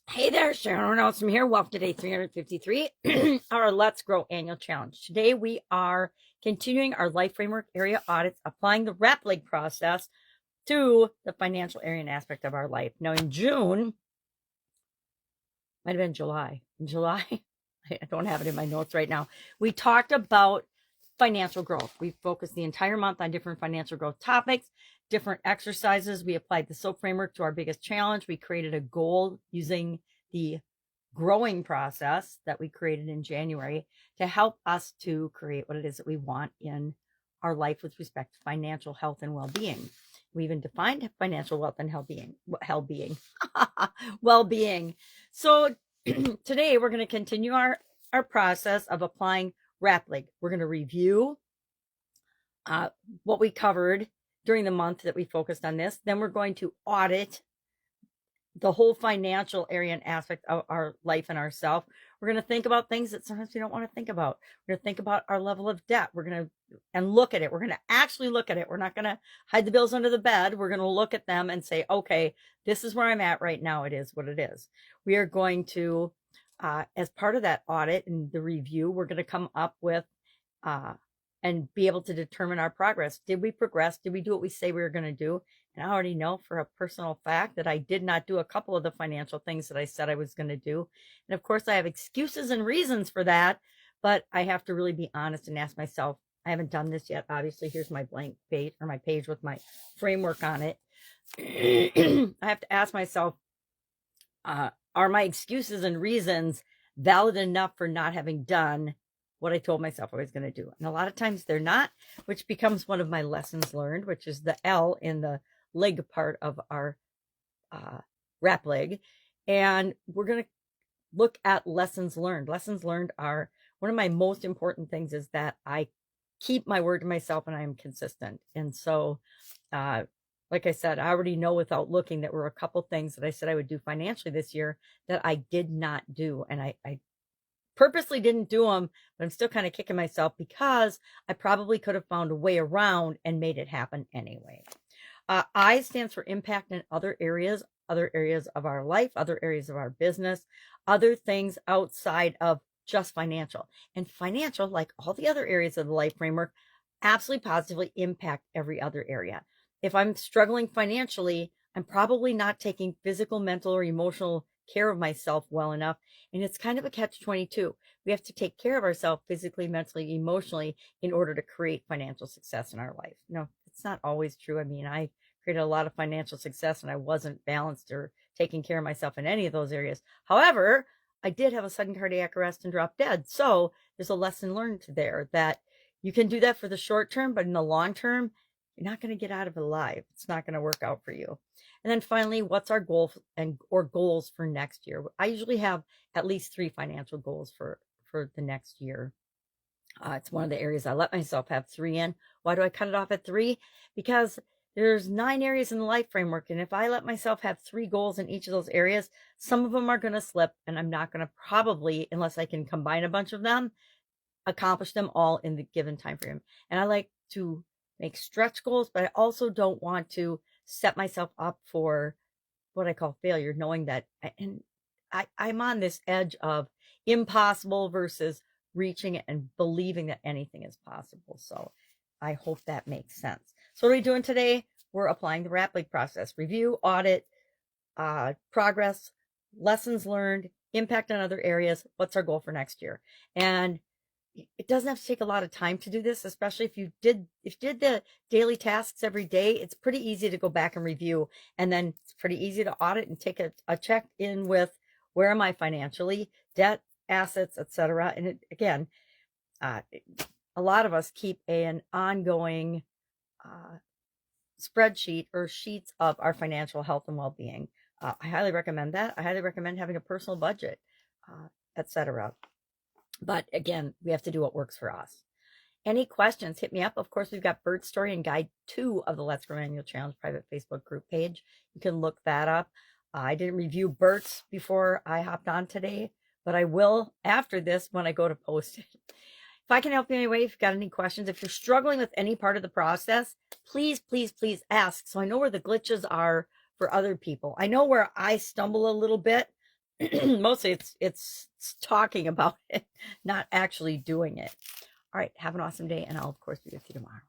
Hey there, Sharon Horne-Ellstrom here. Welcome to day 353, our Let's Grow annual challenge. Today we are continuing our life framework area audits, applying the RAPLIG process to the financial area and aspect of our life. Now in June, might have been July. In July, I don't have it in my notes right now. We talked about financial growth. We focused the entire month on different financial growth topics, different exercises. We applied the SOAP framework to our biggest challenge. We created a goal using the growing process that we created in January to help us to create what it is that we want in our life with respect to financial health and well-being. We even defined financial wealth and well-being. So today we're going to continue our process of applying RAPLIG. We're going to review what we covered during the month that we focused on this. Then we're going to audit the whole financial area and aspect of our life and ourselves. We're going to think about things that sometimes we don't want to think about. We're going to think about our level of debt. We're going to and look at it. We're going to actually look at it. We're not going to hide the bills under the bed. We're going to look at them and say, okay, this is where I'm at right now. It is what it is. We are going to, as part of that audit and the review, we're going to come up with and be able to determine our progress. Did we progress? Did we do what we say we were going to do? And I already know for a personal fact that I did not do a couple of the financial things that I said I was going to do. And of course, I have excuses and reasons for that, but I have to really be honest and ask myself, I haven't done this yet. Obviously, here's my blank page or my page with my framework on it. I have to ask myself, are my excuses and reasons valid enough for not having done what I told myself I was going to do? And a lot of times they're not, which becomes one of my lessons learned, which is the L in the leg part of our RAPLIG. And we're going to look at lessons learned. Lessons learned are one of my most important things is that I keep my word to myself and I am consistent. And so, like I said, I already know without looking that were a couple things that I said I would do financially this year that I did not do. And I purposely didn't do them, but I'm still kind of kicking myself because I probably could have found a way around and made it happen anyway. I stands for impact in other areas of our life, other areas of our business, other things outside of just financial. And financial, like all the other areas of the life framework, absolutely positively impact every other area. If I'm struggling financially, I'm probably not taking physical, mental, or emotional care of myself well enough. And it's kind of a catch-22. We have to take care of ourselves physically, mentally, emotionally in order to create financial success in our life. No, it's not always true. I mean, I created a lot of financial success and I wasn't balanced or taking care of myself in any of those areas. However, I did have a sudden cardiac arrest and drop dead. So there's a lesson learned there that you can do that for the short term, but in the long term, you're not going to get out of it alive. It's not going to work out for you. And then finally, what's our goal or goals for next year? I usually have at least 3 financial goals for the next year. It's one of the areas I let myself have 3 in. Why do I cut it off at 3? Because there's 9 areas in the life framework. And if I let myself have 3 goals in each of those areas, some of them are going to slip and I'm not going to probably, unless I can combine a bunch of them, accomplish them all in the given time frame. And I like to make stretch goals, but I also don't want to set myself up for what I call failure, knowing that, and I'm on this edge of impossible versus reaching it and believing that anything is possible. So I hope that makes sense. So what are we doing today? We're applying the RAPLIG process: review, audit, progress, lessons learned, impact on other areas. What's our goal for next year? And it doesn't have to take a lot of time to do this, especially if you did the daily tasks every day. It's pretty easy to go back and review, and then it's pretty easy to audit and take a check in with where am I financially, debt, assets, etc. And again, a lot of us keep an ongoing spreadsheet or sheets of our financial health and well-being. I highly recommend that. I highly recommend having a personal budget, etc. But again, we have to do what works for us. Any questions, hit me up. Of course, we've got Bird Story and Guide 2 of the Let's Grow Annual Challenge private Facebook group page. You can look that up. I didn't review Bert's before I hopped on today, but I will after this when I go to post it. If I can help you anyway, if you've got any questions, if you're struggling with any part of the process, please, please, please ask. So I know where the glitches are for other people. I know where I stumble a little bit. Mostly it's talking about it, not actually doing it. All right. Have an awesome day. And I'll, of course, be with you tomorrow.